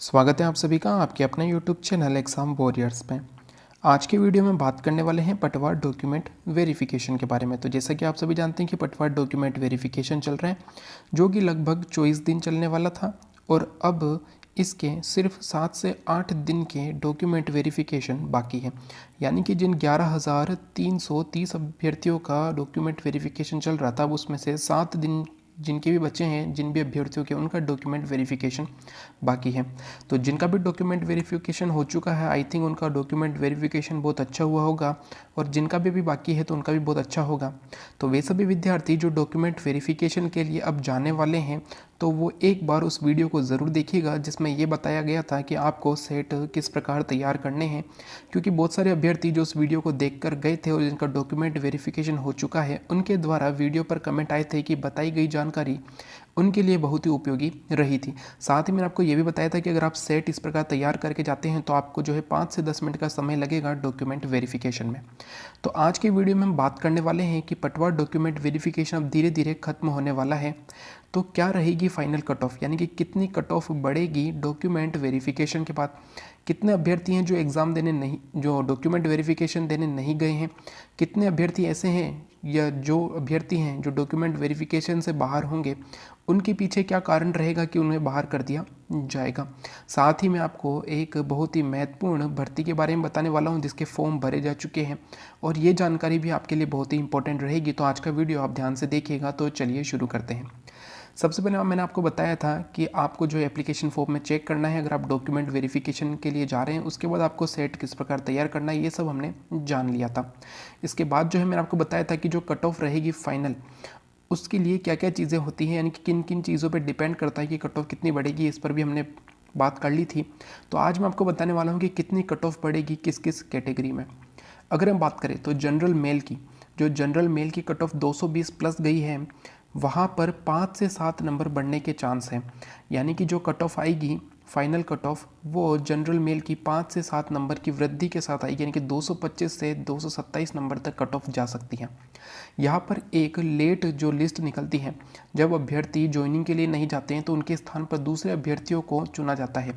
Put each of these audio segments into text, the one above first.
स्वागत है आप सभी का आपके अपने यूट्यूब चैनल एग्ज़ाम वॉरियर्स में। आज के वीडियो में बात करने वाले हैं पटवार डॉक्यूमेंट वेरिफिकेशन के बारे में। तो जैसा कि आप सभी जानते हैं कि पटवार डॉक्यूमेंट वेरिफिकेशन चल रहा है, जो कि लगभग 24 दिन चलने वाला था और अब इसके सिर्फ 7 से 8 दिन के डॉक्यूमेंट वेरिफिकेशन बाकी है। यानी कि जिन 11,330 अभ्यर्थियों का डॉक्यूमेंट वेरिफिकेशन चल रहा था, अब उसमें से 7 दिन जिनके भी बच्चे हैं, जिन भी अभ्यर्थियों के, उनका डॉक्यूमेंट वेरिफिकेशन बाकी है। तो जिनका भी डॉक्यूमेंट वेरिफिकेशन हो चुका है, आई थिंक उनका डॉक्यूमेंट वेरिफिकेशन बहुत अच्छा हुआ होगा, और जिनका भी बाकी है तो उनका भी बहुत अच्छा होगा। तो वे सभी विद्यार्थी जो डॉक्यूमेंट वेरिफिकेशन के लिए अब जाने वाले हैं, तो वो एक बार उस वीडियो को ज़रूर देखिएगा जिसमें ये बताया गया था कि आपको सेट किस प्रकार तैयार करने हैं। क्योंकि बहुत सारे अभ्यर्थी जो उस वीडियो को देखकर गए थे और जिनका डॉक्यूमेंट वेरिफिकेशन हो चुका है, उनके द्वारा वीडियो पर कमेंट आए थे कि बताई गई जानकारी उनके लिए बहुत ही उपयोगी रही थी। साथ ही मैंने आपको ये भी बताया था कि अगर आप सेट इस प्रकार तैयार करके जाते हैं तो आपको जो है 5 से 10 मिनट का समय लगेगा डॉक्यूमेंट वेरिफिकेशन में। तो आज की वीडियो में हम बात करने वाले हैं कि पटवार डॉक्यूमेंट वेरिफिकेशन अब धीरे धीरे खत्म होने वाला है, तो क्या रहेगी फाइनल कट ऑफ, यानी कि कितनी कट ऑफ बढ़ेगी डॉक्यूमेंट वेरिफिकेशन के बाद। कितने अभ्यर्थी हैं जो एग्ज़ाम देने नहीं, जो डॉक्यूमेंट वेरिफिकेशन देने नहीं गए हैं। कितने अभ्यर्थी ऐसे हैं या जो अभ्यर्थी हैं जो डॉक्यूमेंट वेरिफिकेशन से बाहर होंगे, उनके पीछे क्या कारण रहेगा कि उन्हें बाहर कर दिया जाएगा। साथ ही मैं आपको एक बहुत ही महत्वपूर्ण भर्ती के बारे में बताने वाला हूं जिसके फॉर्म भरे जा चुके हैं, और ये जानकारी भी आपके लिए बहुत ही इंपॉर्टेंट रहेगी। तो आज का वीडियो आप ध्यान से देखिएगा। तो चलिए शुरू करते हैं। सबसे पहले मैंने आपको बताया था कि आपको जो एप्लीकेशन फॉर्म में चेक करना है अगर आप डॉक्यूमेंट वेरिफिकेशन के लिए जा रहे हैं। उसके बाद आपको सेट किस प्रकार तैयार करना है, ये सब हमने जान लिया था। इसके बाद जो है मैंने आपको बताया था कि जो कट ऑफ रहेगी फाइनल, उसके लिए क्या क्या चीज़ें होती हैं, यानी कि किन किन चीज़ों पर डिपेंड करता है कि कट ऑफ कितनी बढ़ेगी। इस पर भी हमने बात कर ली थी। तो आज मैं आपको बताने वाला हूँ कि कितनी कट ऑफ बढ़ेगी किस किस कैटेगरी में। अगर हम बात करें तो जनरल मेल की, जो जनरल मेल की कट ऑफ 220 प्लस गई है, वहाँ पर 5 से 7 नंबर बढ़ने के चांस हैं। यानी कि जो कट ऑफ आएगी फाइनल कट ऑफ, वो जनरल मेल की 5 से 7 नंबर की वृद्धि के साथ आएगी, यानी कि 225 से 227 नंबर तक कट ऑफ जा सकती है। यहाँ पर एक लेट जो लिस्ट निकलती है, जब अभ्यर्थी ज्वाइनिंग के लिए नहीं जाते हैं तो उनके स्थान पर दूसरे अभ्यर्थियों को चुना जाता है,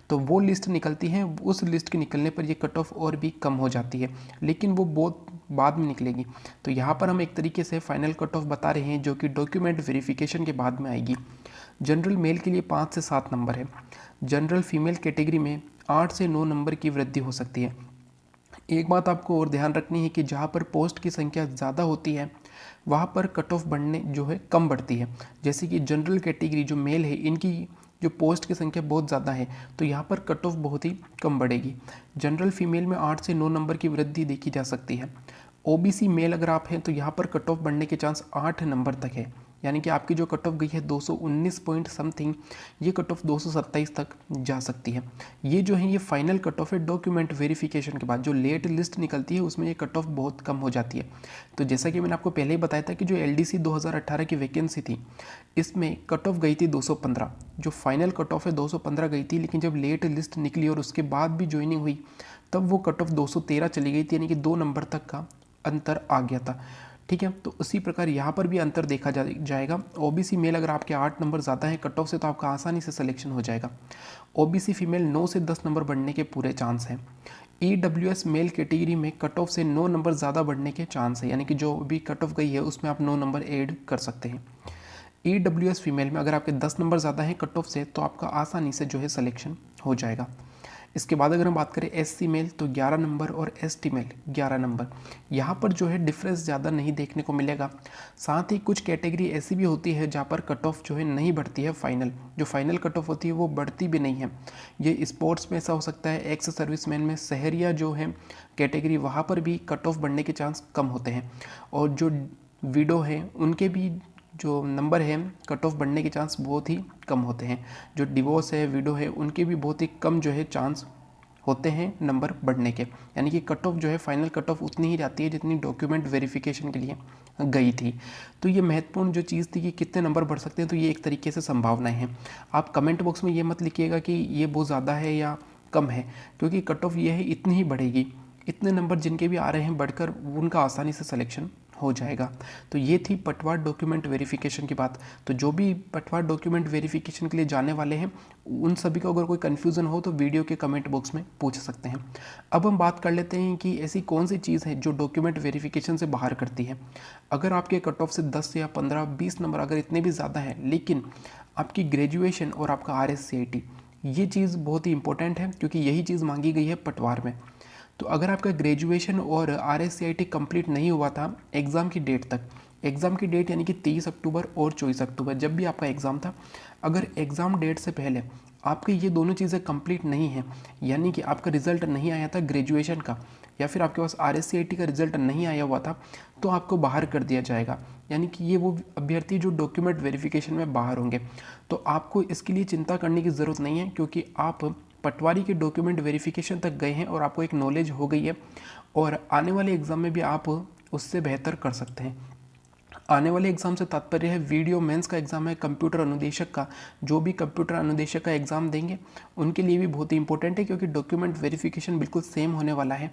तो वो लिस्ट निकलती है। उस लिस्ट के निकलने पर ये कट ऑफ और भी कम हो जाती है, लेकिन वो बहुत बाद में निकलेगी। तो यहाँ पर हम एक तरीके से फाइनल कट ऑफ बता रहे हैं जो कि डॉक्यूमेंट वेरिफिकेशन के बाद में आएगी। जनरल मेल के लिए 5 से 7 नंबर है। जनरल फीमेल कैटेगरी में 8 से 9 नंबर की वृद्धि हो सकती है। एक बात आपको और ध्यान रखनी है कि जहाँ पर पोस्ट की संख्या ज़्यादा होती है वहाँ पर कट ऑफ बढ़ने जो है कम बढ़ती है। जैसे कि जनरल कैटेगरी जो मेल है, इनकी जो पोस्ट की संख्या बहुत ज़्यादा है, तो यहाँ पर कट ऑफ बहुत ही कम बढ़ेगी। जनरल फीमेल में 8 से 9 नंबर की वृद्धि देखी जा सकती है। ओबीसी मेल अगर आप हैं तो यहाँ पर कट ऑफ बढ़ने के चांस 8 नंबर तक है। यानी कि आपकी जो कट ऑफ गई है 219 पॉइंट समथिंग, ये कट ऑफ 227 तक जा सकती है। ये जो है ये फाइनल कट ऑफ है डॉक्यूमेंट वेरिफिकेशन के बाद। जो लेट लिस्ट निकलती है उसमें ये कट ऑफ बहुत कम हो जाती है। तो जैसा कि मैंने आपको पहले ही बताया था कि जो एलडीसी 2018 की वैकेंसी थी, इसमें कट ऑफ गई थी 215। जो फाइनल कट ऑफ है 215 गई थी, लेकिन जब लेट लिस्ट निकली और उसके बाद भी ज्वाइनिंग हुई तब वो कट ऑफ 213 चली गई थी, यानी कि 2 नंबर तक का अंतर आ गया था। ठीक है, तो उसी प्रकार यहाँ पर भी अंतर देखा जाएगा। ओबीसी मेल अगर आपके 8 नंबर ज़्यादा है कट ऑफ से तो आपका आसानी से सिलेक्शन हो जाएगा। ओबीसी फीमेल 9 से 10 नंबर बढ़ने के पूरे चांस हैं। ईडब्ल्यूएस मेल कैटेगरी में कट ऑफ से 9 नंबर ज़्यादा बढ़ने के चांस है, यानी कि जो भी कट ऑफ गई है उसमें आप 9 नंबर ऐड कर सकते हैं। ईडब्ल्यूएस फीमेल में अगर आपके 10 नंबर ज़्यादा हैं कट ऑफ से तो आपका आसानी से जो है सिलेक्शन हो जाएगा। इसके बाद अगर हम बात करें एससी मेल तो 11 नंबर और एसटी मेल 11 नंबर। यहाँ पर जो है डिफरेंस ज़्यादा नहीं देखने को मिलेगा। साथ ही कुछ कैटेगरी ऐसी भी होती है जहाँ पर कट ऑफ जो है नहीं बढ़ती है। जो फाइनल कट ऑफ होती है वो बढ़ती भी नहीं है। ये स्पोर्ट्स में ऐसा हो सकता है, एक्स सर्विसमैन में, शहरिया जो है कैटेगरी, वहाँ पर भी कट ऑफ बढ़ने के चांस कम होते हैं। और जो विडो है उनके भी जो नंबर है कट ऑफ बढ़ने के चांस बहुत ही कम होते हैं। जो डिवोर्स है, विडो है, उनके भी बहुत ही कम जो है चांस होते हैं नंबर बढ़ने के। यानी कि कट ऑफ जो है फाइनल कट ऑफ उतनी ही जाती है जितनी डॉक्यूमेंट वेरिफिकेशन के लिए गई थी। तो ये महत्वपूर्ण जो चीज़ थी कि कितने नंबर बढ़ सकते हैं, तो ये एक तरीके से संभावनाएं हैं। आप कमेंट बॉक्स में ये मत लिखिएगा कि ये बहुत ज़्यादा है या कम है, क्योंकि कट ऑफ ये है इतनी ही बढ़ेगी। इतने नंबर जिनके भी आ रहे हैं बढ़कर उनका आसानी से सिलेक्शन हो जाएगा। तो ये थी पटवार डॉक्यूमेंट वेरिफिकेशन की बात। तो जो भी पटवार डॉक्यूमेंट वेरिफिकेशन के लिए जाने वाले हैं उन सभी को अगर कोई कन्फ्यूज़न हो तो वीडियो के कमेंट बॉक्स में पूछ सकते हैं। अब हम बात कर लेते हैं कि ऐसी कौन सी चीज़ है जो डॉक्यूमेंट वेरिफिकेशन से बाहर करती है। अगर आपके कट ऑफ से 10 या 15 20 नंबर अगर इतने भी ज़्यादा है, लेकिन आपकी ग्रेजुएशन और आपका RSCIT ये चीज़ बहुत ही इंपॉर्टेंट है, क्योंकि यही चीज़ मांगी गई है पटवार में। तो अगर आपका ग्रेजुएशन और RSCIT कंप्लीट नहीं हुआ था एग्ज़ाम की डेट तक, एग्ज़ाम की डेट यानी कि 30 अक्टूबर और 24 अक्टूबर जब भी आपका एग्ज़ाम था, अगर एग्ज़ाम डेट से पहले आपकी ये दोनों चीज़ें कंप्लीट नहीं हैं, यानी कि आपका रिज़ल्ट नहीं आया था ग्रेजुएशन का, या फिर आपके पास RSCIT का रिज़ल्ट नहीं आया हुआ था, तो आपको बाहर कर दिया जाएगा। यानी कि ये वो अभ्यर्थी जो डॉक्यूमेंट वेरिफिकेशन में बाहर होंगे। तो आपको इसके लिए चिंता करने की ज़रूरत नहीं है, क्योंकि आप पटवारी के डॉक्यूमेंट वेरिफिकेशन तक गए हैं और आपको एक नॉलेज हो गई है, और आने वाले एग्ज़ाम में भी आप उससे बेहतर कर सकते हैं। आने वाले एग्ज़ाम से तात्पर्य है वीडियो मेंस का एग्ज़ाम है कंप्यूटर अनुदेशक का। जो भी कंप्यूटर अनुदेशक का एग्ज़ाम देंगे उनके लिए भी बहुत ही इंपॉर्टेंट है, क्योंकि डॉक्यूमेंट वेरिफिकेशन बिल्कुल सेम होने वाला है,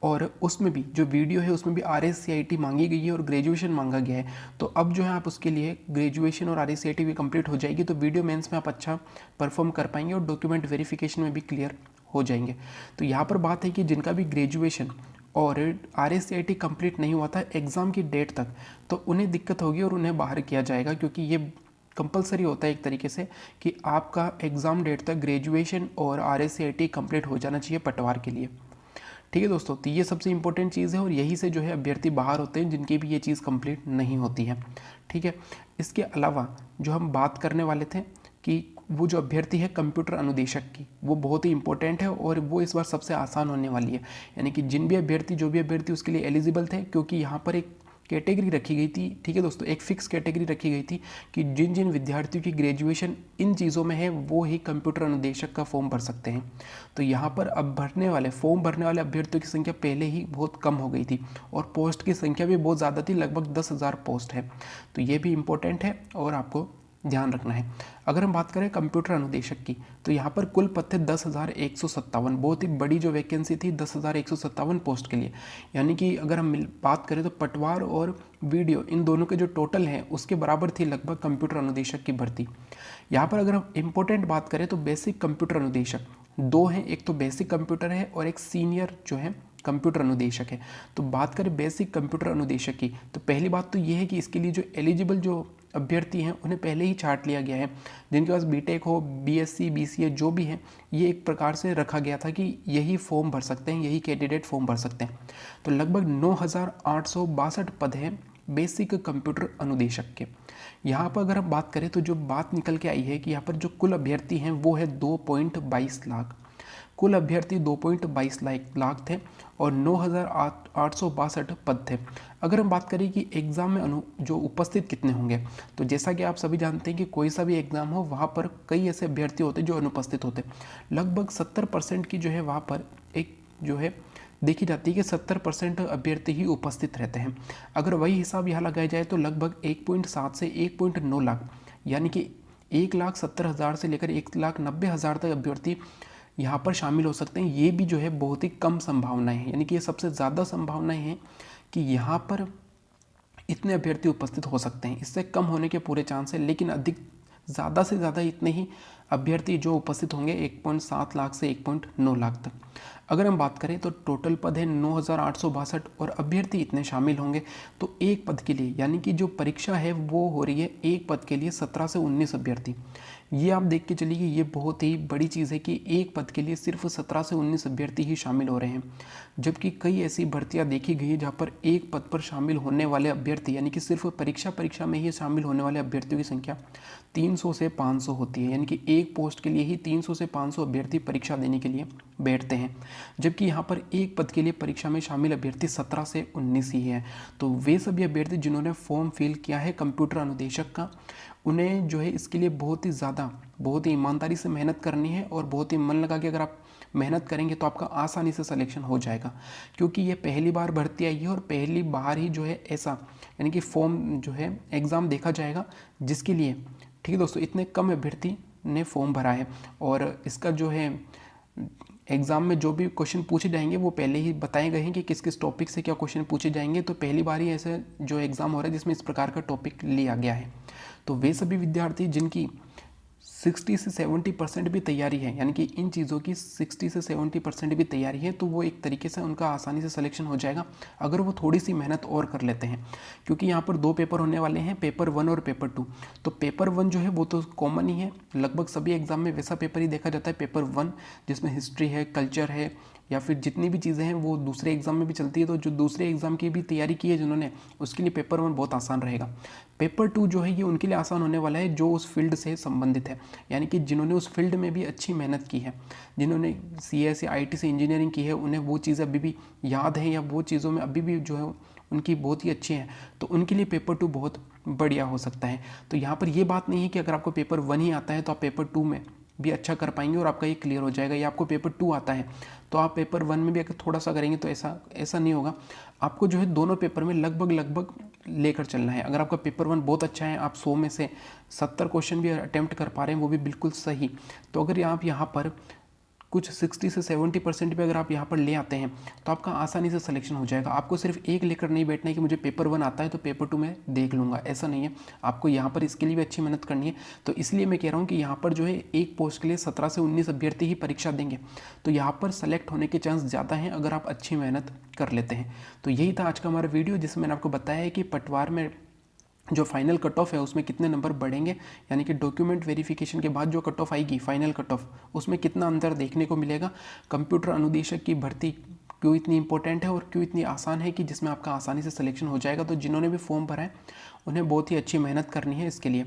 और उसमें भी जो वीडियो है उसमें भी RSCIT मांगी गई है और ग्रेजुएशन मांगा गया है। तो अब जो है आप उसके लिए ग्रेजुएशन और RSCIT भी कंप्लीट हो जाएगी, तो वीडियो मेंस में आप अच्छा परफॉर्म कर पाएंगे और डॉक्यूमेंट वेरिफिकेशन में भी क्लियर हो जाएंगे। तो यहाँ पर बात है कि जिनका भी ग्रेजुएशन और RSCIT कंप्लीट नहीं हुआ था एग्ज़ाम की डेट तक, तो उन्हें दिक्कत होगी और उन्हें बाहर किया जाएगा, क्योंकि ये कंपलसरी होता है एक तरीके से कि आपका एग्ज़ाम डेट तक ग्रेजुएशन और RSCIT कंप्लीट हो जाना चाहिए पटवार के लिए। ठीक है दोस्तों, तो ये सबसे इंपॉर्टेंट चीज़ है और यही से जो है अभ्यर्थी बाहर होते हैं जिनकी भी ये चीज़ कंप्लीट नहीं होती है। ठीक है, इसके अलावा जो हम बात करने वाले थे कि वो जो अभ्यर्थी है कंप्यूटर अनुदेशक की, वो बहुत ही इंपॉर्टेंट है और वो इस बार सबसे आसान होने वाली है। यानी कि जिन भी अभ्यर्थी जो भी अभ्यर्थी उसके लिए एलिजिबल थे, क्योंकि यहाँ पर एक कैटेगरी रखी गई थी। ठीक है दोस्तों, एक फिक्स कैटेगरी रखी गई थी कि जिन जिन विद्यार्थियों की ग्रेजुएशन इन चीज़ों में है वो ही कंप्यूटर अनुदेशक का फॉर्म भर सकते हैं। तो यहाँ पर अब फॉर्म भरने वाले अभ्यर्थियों की संख्या पहले ही बहुत कम हो गई थी और पोस्ट की संख्या भी बहुत ज़्यादा थी, लगभग 10,000 पोस्ट है। तो ये भी इम्पोर्टेंट है और आपको ध्यान रखना है। अगर हम बात करें कंप्यूटर अनुदेशक की, तो यहाँ पर कुल पद थे 10,157, बहुत ही बड़ी जो वैकेंसी थी 10,157 पोस्ट के लिए। यानी कि अगर हम बात करें तो पटवार और वीडियो इन दोनों के जो टोटल हैं उसके बराबर थी लगभग कंप्यूटर अनुदेशक की भर्ती। यहाँ पर अगर हम इम्पोर्टेंट बात करें तो बेसिक कंप्यूटर अनुदेशक दो हैं, एक तो बेसिक कंप्यूटर है और एक सीनियर जो है कंप्यूटर अनुदेशक है। तो बात करें बेसिक कंप्यूटर अनुदेशक की, तो पहली बात तो ये है कि इसके लिए जो एलिजिबल जो अभ्यर्थी हैं उन्हें पहले ही छांट लिया गया है। जिनके पास बीटेक हो, BSc BCA जो भी है, ये एक प्रकार से रखा गया था कि यही फॉर्म भर सकते हैं, यही कैंडिडेट फॉर्म भर सकते हैं। तो लगभग 9,862 पद हैं बेसिक कंप्यूटर अनुदेशक के। यहाँ पर अगर हम बात करें तो जो बात निकल के आई है कि यहाँ पर जो कुल अभ्यर्थी हैं वो है 2.22 लाख। कुल अभ्यर्थी 2.22 लाख थे और 9,862 पद थे। अगर हम बात करें कि एग्ज़ाम में जो उपस्थित कितने होंगे, तो जैसा कि आप सभी जानते हैं कि कोई सा भी एग्ज़ाम हो वहाँ पर कई ऐसे अभ्यर्थी होते हैं जो अनुपस्थित होते हैं। लगभग 70% की जो है वहाँ पर एक जो है देखी जाती है कि 70% अभ्यर्थी ही उपस्थित रहते हैं। अगर वही हिसाब यहाँ लगाया जाए तो लगभग 1.7 से 1.9 लाख, यानी कि 1,70,000 से लेकर 1,90,000 तक अभ्यर्थी यहाँ पर शामिल हो सकते हैं। ये भी जो है बहुत ही कम संभावनाएं हैं, यानी कि ये सबसे ज़्यादा संभावनाएं हैं कि यहाँ पर इतने अभ्यर्थी उपस्थित हो सकते हैं। इससे कम होने के पूरे चांस है, लेकिन अधिक ज़्यादा से ज़्यादा इतने ही अभ्यर्थी जो उपस्थित होंगे 1.7 लाख से 1.9 लाख तक। अगर हम बात करें तो टोटल पद है 9,862 और अभ्यर्थी इतने शामिल होंगे। तो एक पद के लिए, यानी कि जो परीक्षा है वो हो रही है एक पद के लिए 17 से 19 अभ्यर्थी। ये आप देख के चलिए, ये बहुत ही बड़ी चीज़ है कि एक पद के लिए सिर्फ 17 से 19 अभ्यर्थी ही शामिल हो रहे हैं, जबकि कई ऐसी भर्तियां देखी गई है जहाँ पर एक पद पर शामिल होने वाले अभ्यर्थी, यानी कि सिर्फ परीक्षा में ही शामिल होने वाले अभ्यर्थियों की संख्या 300 से 500 होती है। यानी कि एक पोस्ट के लिए ही 300 से 500 अभ्यर्थी परीक्षा देने के लिए बैठते हैं, जबकि यहाँ पर एक पद के लिए परीक्षा में शामिल अभ्यर्थी 17 से 19 ही है। तो वे सभी अभ्यर्थी जिन्होंने फॉर्म फिल किया है कंप्यूटर अनुदेशक का, उन्हें जो है इसके लिए बहुत ही ईमानदारी से मेहनत करनी है और बहुत ही मन लगा के अगर आप मेहनत करेंगे तो आपका आसानी से सिलेक्शन हो जाएगा, क्योंकि ये पहली बार भर्ती आई है और पहली बार ही जो है ऐसा यानी कि फॉर्म जो है एग्ज़ाम देखा जाएगा, जिसके लिए ठीक है दोस्तों इतने कम अभ्यर्थी ने फॉर्म भरा है। और इसका जो है एग्ज़ाम में जो भी क्वेश्चन पूछे जाएंगे वो पहले ही बताए गए हैं कि किस किस टॉपिक से क्या क्वेश्चन पूछे जाएंगे। तो पहली बार ही ऐसे जो एग्ज़ाम हो रहा है जिसमें इस प्रकार का टॉपिक लिया गया है। तो वे सभी विद्यार्थी जिनकी 60 से 70% भी तैयारी है, यानी कि इन चीज़ों की 60 से 70% भी तैयारी है, तो वो एक तरीके से उनका आसानी से सिलेक्शन हो जाएगा अगर वो थोड़ी सी मेहनत और कर लेते हैं। क्योंकि यहाँ पर 2 पेपर होने वाले हैं, पेपर 1 और पेपर 2। तो पेपर 1 जो है वो तो कॉमन ही है, लगभग सभी एग्जाम में वैसा पेपर ही देखा जाता है, पेपर 1, जिसमें हिस्ट्री है, कल्चर है, या फिर जितनी भी चीज़ें हैं वो दूसरे एग्जाम में भी चलती है। तो जो दूसरे एग्जाम की भी तैयारी की है जिन्होंने, उसके लिए पेपर 1 बहुत आसान रहेगा। पेपर 2 जो है ये उनके लिए आसान होने वाला है जो उस फील्ड से संबंधित है, यानी कि जिन्होंने उस फील्ड में भी अच्छी मेहनत की है, जिन्होंने CS या IT से इंजीनियरिंग की है, उन्हें वो चीज़ें अभी भी याद है या वो चीज़ों में अभी भी जो है उनकी बहुत ही अच्छी हैं, तो उनके लिए पेपर 2 बहुत बढ़िया हो सकता है। तो यहाँ पर ये बात नहीं है कि अगर आपको पेपर 1 ही आता है तो आप पेपर 2 में भी अच्छा कर पाएंगे और आपका ये क्लियर हो जाएगा, या आपको पेपर 2 आता है तो आप पेपर 1 में भी अगर थोड़ा सा करेंगे तो ऐसा नहीं होगा। आपको जो है दोनों पेपर में लगभग लेकर चलना है। अगर आपका पेपर 1 बहुत अच्छा है, आप 100 में से 70 क्वेश्चन भी अटेम्प्ट कर पा रहे हैं, वो भी बिल्कुल सही, तो अगर आप यहाँ पर कुछ 60 से 70% भी अगर आप यहाँ पर ले आते हैं तो आपका आसानी से सिलेक्शन हो जाएगा। आपको सिर्फ एक लेकर नहीं बैठना है कि मुझे पेपर 1 आता है तो पेपर 2 में देख लूँगा, ऐसा नहीं है। आपको यहाँ पर इसके लिए भी अच्छी मेहनत करनी है। तो इसलिए मैं कह रहा हूँ कि यहाँ पर जो है एक पोस्ट के लिए 17 से 19 अभ्यर्थी ही परीक्षा देंगे, तो यहाँ पर सेलेक्ट होने के चांस ज़्यादा हैं अगर आप अच्छी मेहनत कर लेते हैं। तो यही था आज का हमारा वीडियो, जिसमें मैंने आपको बताया है कि पटवार में जो फाइनल कट ऑफ है उसमें कितने नंबर बढ़ेंगे, यानी कि डॉक्यूमेंट वेरिफिकेशन के बाद जो कट ऑफ आएगी फाइनल कट ऑफ, उसमें कितना अंतर देखने को मिलेगा। कंप्यूटर अनुदेशक की भर्ती क्यों इतनी इंपॉर्टेंट है और क्यों इतनी आसान है कि जिसमें आपका आसानी से सिलेक्शन हो जाएगा। तो जिन्होंने भी फॉर्म भरा है उन्हें बहुत ही अच्छी मेहनत करनी है इसके लिए।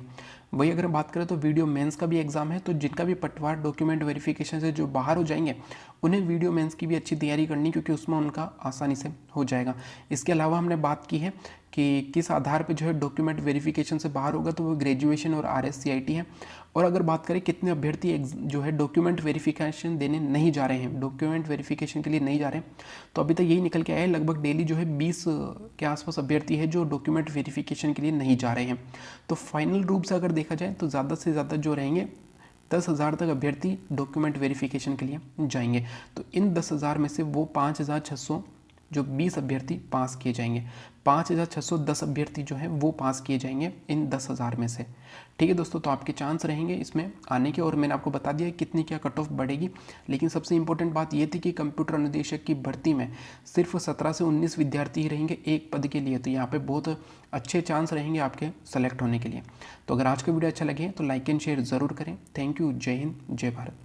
वही अगर बात करें तो वीडियो मेंस का भी एग्ज़ाम है, तो जिनका भी पटवार डॉक्यूमेंट वेरिफिकेशन से जो बाहर हो जाएंगे उन्हें वीडियो मेंस की भी अच्छी तैयारी करनी, क्योंकि उसमें उनका आसानी से हो जाएगा। इसके अलावा हमने बात की है कि किस आधार पे जो है डॉक्यूमेंट वेरिफिकेशन से बाहर होगा, तो वो ग्रेजुएशन और RSCIT है। और अगर बात करें कितने अभ्यर्थी जो है डॉक्यूमेंट वेरिफिकेशन देने नहीं जा रहे हैं, डॉक्यूमेंट वेरिफिकेशन के लिए नहीं जा रहे हैं, तो अभी तक यही निकल के आया है लगभग डेली जो है 20 के आसपास अभ्यर्थी है जो डॉक्यूमेंट वेरिफिकेशन के लिए नहीं जा रहे हैं। तो फाइनल रूप से अगर देखा जाए तो ज़्यादा से ज़्यादा जो रहेंगे 10,000 तक अभ्यर्थी डॉक्यूमेंट वेरिफिकेशन के लिए जाएंगे। तो इन 10,000 में से वो 5,600 जो 20 अभ्यर्थी पास किए जाएंगे, 5,610 अभ्यर्थी जो है वो पास किए जाएंगे इन 10,000 में से। ठीक है दोस्तों, तो आपके चांस रहेंगे इसमें आने के, और मैंने आपको बता दिया कितनी क्या कट ऑफ बढ़ेगी। लेकिन सबसे इंपॉर्टेंट बात ये थी कि कंप्यूटर अनुदेशक की भर्ती में सिर्फ 17 से 19 विद्यार्थी ही रहेंगे एक पद के लिए, तो यहाँ पे बहुत अच्छे चांस रहेंगे आपके सेलेक्ट होने के लिए। तो अगर आज का वीडियो अच्छा लगे तो लाइक एंड शेयर ज़रूर करें। Thank you. जय हिंद, जय भारत।